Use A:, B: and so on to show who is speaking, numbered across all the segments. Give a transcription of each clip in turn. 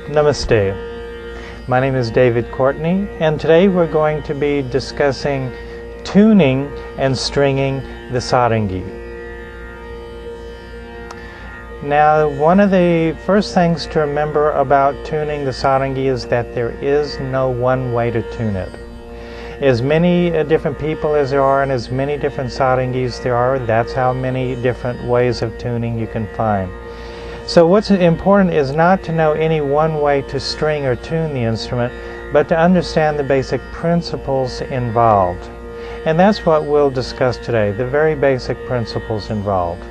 A: Namaste. My name is David Courtney, and today we're going to be discussing tuning and stringing the sarangi. Now, one of the first things to remember about tuning the sarangi is that there is no one way to tune it. As many different people as there are and as many different sarangis there are, that's how many different ways of tuning you can find. So what's important is not to know any one way to string or tune the instrument, but to understand the basic principles involved. And that's what we'll discuss today, the very basic principles involved.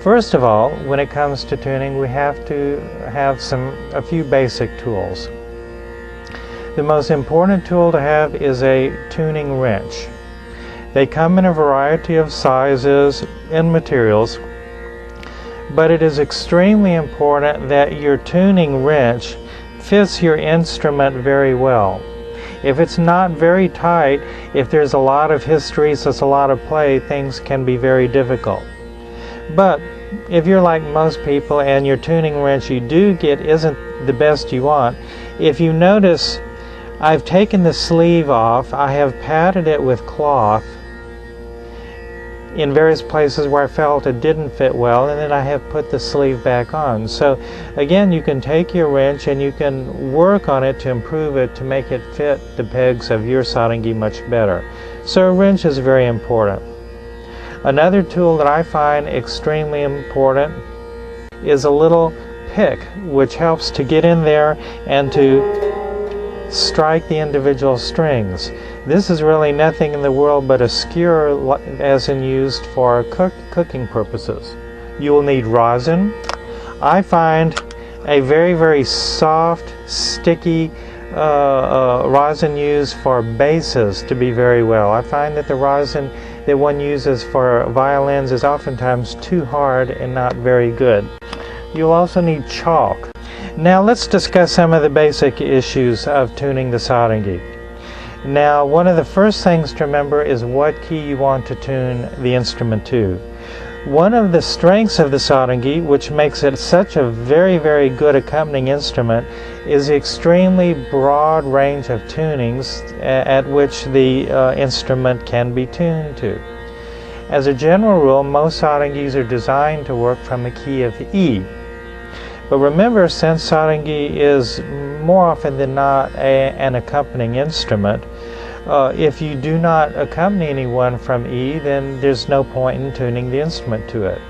A: First of all, when it comes to tuning, we have to have a few basic tools. The most important tool to have is a tuning wrench. They come in a variety of sizes and materials, but it is extremely important that your tuning wrench fits your instrument very well. If it's not very tight, if there's a lot of hysteresis, a lot of play, things can be very difficult. But if you're like most people and your tuning wrench you do get isn't the best you want, if you notice, I've taken the sleeve off, I have padded it with cloth in various places where I felt it didn't fit well, and then I have put the sleeve back on. So again, you can take your wrench and you can work on it to improve it, to make it fit the pegs of your sarangi much better. So a wrench is very important. Another tool that I find extremely important is a little pick, which helps to get in there and to strike the individual strings. This is really nothing in the world but a skewer, as in used for cooking purposes. You will need rosin. I find a very soft, sticky rosin used for basses to be very well. I find that the rosin that one uses for violins is oftentimes too hard and not very good. You'll also need chalk. Now let's discuss some of the basic issues of tuning the sarangi. Now, one of the first things to remember is what key you want to tune the instrument to. One of the strengths of the sarangi, which makes it such a very good accompanying instrument, is the extremely broad range of tunings at which the instrument can be tuned to. As a general rule, most sarangis are designed to work from the key of E. But remember, since sarangi is more often than not an accompanying instrument, if you do not accompany anyone from E, then there's no point in tuning the instrument to it.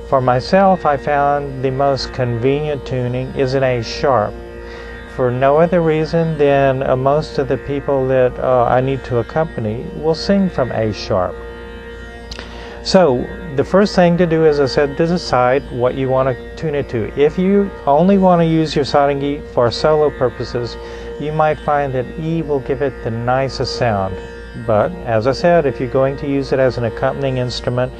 A: For myself, I found the most convenient tuning is an A sharp. For no other reason than most of the people that I need to accompany will sing from A sharp. So the first thing to do, as I said, to decide what you want to tune it to. If you only want to use your sarangi for solo purposes, you might find that E will give it the nicest sound. But as I said, if you're going to use it as an accompanying instrument,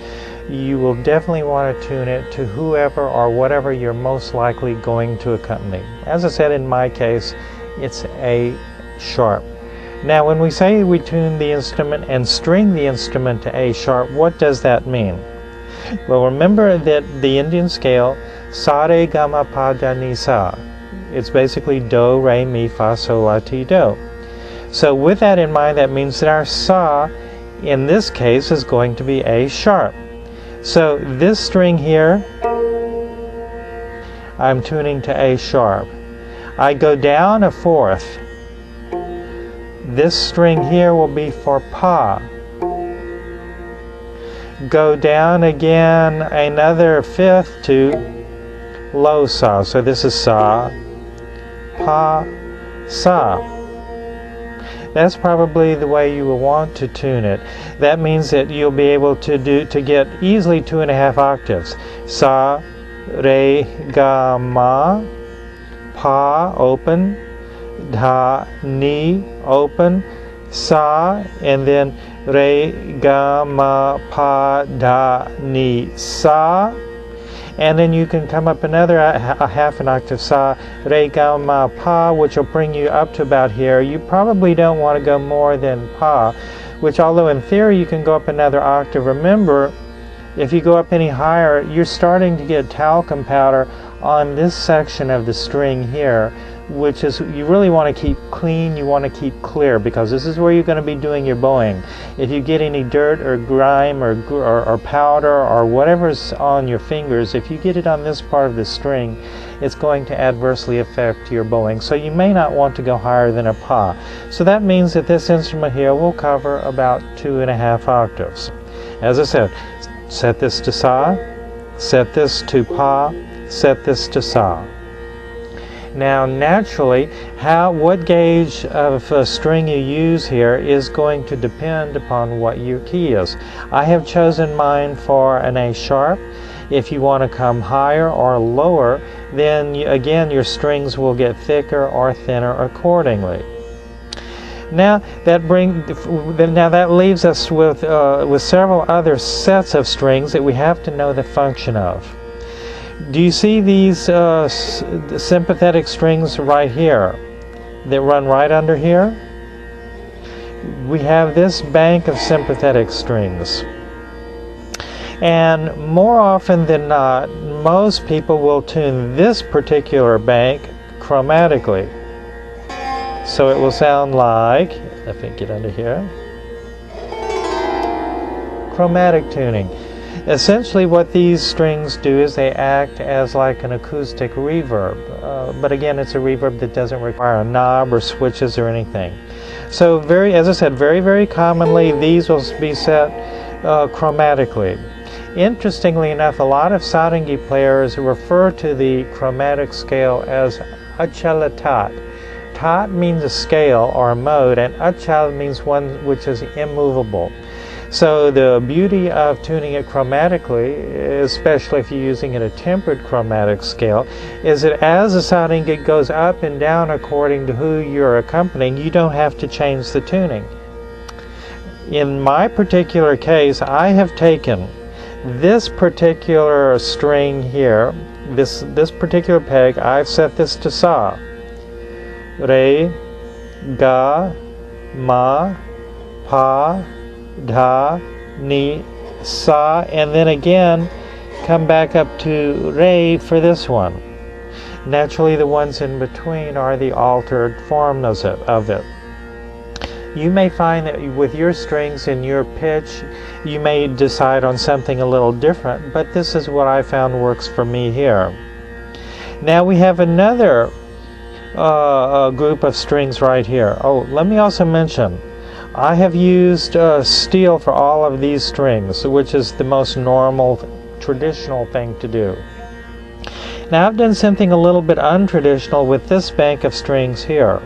A: you will definitely want to tune it to whoever or whatever you're most likely going to accompany. As I said, in my case, it's A sharp. Now, when we say we tune the instrument and string the instrument to A sharp, what does that mean? Well, remember that the Indian scale, sa re ga ma pa da ni sa. It's basically do, re, mi, fa, sol, la, ti, do. So with that in mind, that means that our sa, in this case, is going to be A sharp. So this string here, I'm tuning to A sharp. I go down a fourth. This string here will be for pa. Go down again another fifth to low sa. So this is sa, pa, sa. That's probably the way you will want to tune it. That means that you'll be able to get easily 2.5 octaves. Sa, re, ga, ma, pa, open, da, ni, open, sa, and then re, ga, ma, pa, da, ni, sa. And then you can come up another a half an octave, sa, re, ga, ma, pa, which will bring you up to about here. You probably don't want to go more than pa, which although in theory you can go up another octave. Remember, if you go up any higher, you're starting to get talcum powder on this section of the string here, which is, you really want to keep clean, you want to keep clear, because this is where you're going to be doing your bowing. If you get any dirt or grime or powder or whatever's on your fingers, if you get it on this part of the string, it's going to adversely affect your bowing. So you may not want to go higher than a pa. So that means that this instrument here will cover about 2.5 octaves. As I said, set this to sa, set this to pa, set this to sa. Now naturally, what gauge of string you use here is going to depend upon what your key is. I have chosen mine for an A sharp. If you want to come higher or lower, then again your strings will get thicker or thinner accordingly. Now that leaves us with several other sets of strings that we have to know the function of. Do you see these sympathetic strings right here that run right under here? We have this bank of sympathetic strings. And more often than not, most people will tune this particular bank chromatically. So it will sound like, if I get under here, chromatic tuning. Essentially what these strings do is they act as like an acoustic reverb, but again it's a reverb that doesn't require a knob or switches or anything. So as I said, very commonly these will be set chromatically. Interestingly enough, a lot of sarangi players refer to the chromatic scale as achala tat. Tat means a scale or a mode, and achal means one which is immovable. So the beauty of tuning it chromatically, especially if you're using a tempered chromatic scale, is that as the sarangi goes up and down according to who you're accompanying, you don't have to change the tuning. In my particular case, I have taken this particular string here, this particular peg, I've set this to sa. Re, ga, ma, pa, da, ni, sa, and then again come back up to re for this one. Naturally the ones in between are the altered forms of it. You may find that with your strings and your pitch you may decide on something a little different, but this is what I found works for me here. Now we have another group of strings right here. Oh, let me also mention, I have used steel for all of these strings, which is the most normal, traditional thing to do. Now I've done something a little bit untraditional with this bank of strings here.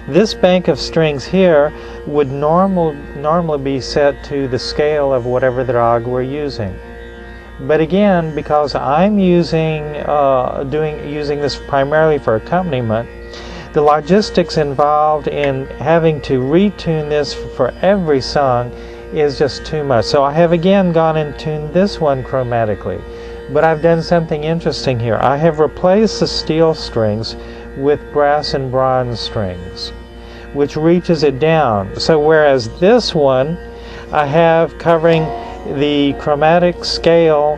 A: This bank of strings here would normally be set to the scale of whatever the rag we're using. But again, because I'm using this primarily for accompaniment, the logistics involved in having to retune this for every song is just too much. So I have again gone and tuned this one chromatically. But I've done something interesting here. I have replaced the steel strings with brass and bronze strings, which reaches it down. So whereas this one I have covering the chromatic scale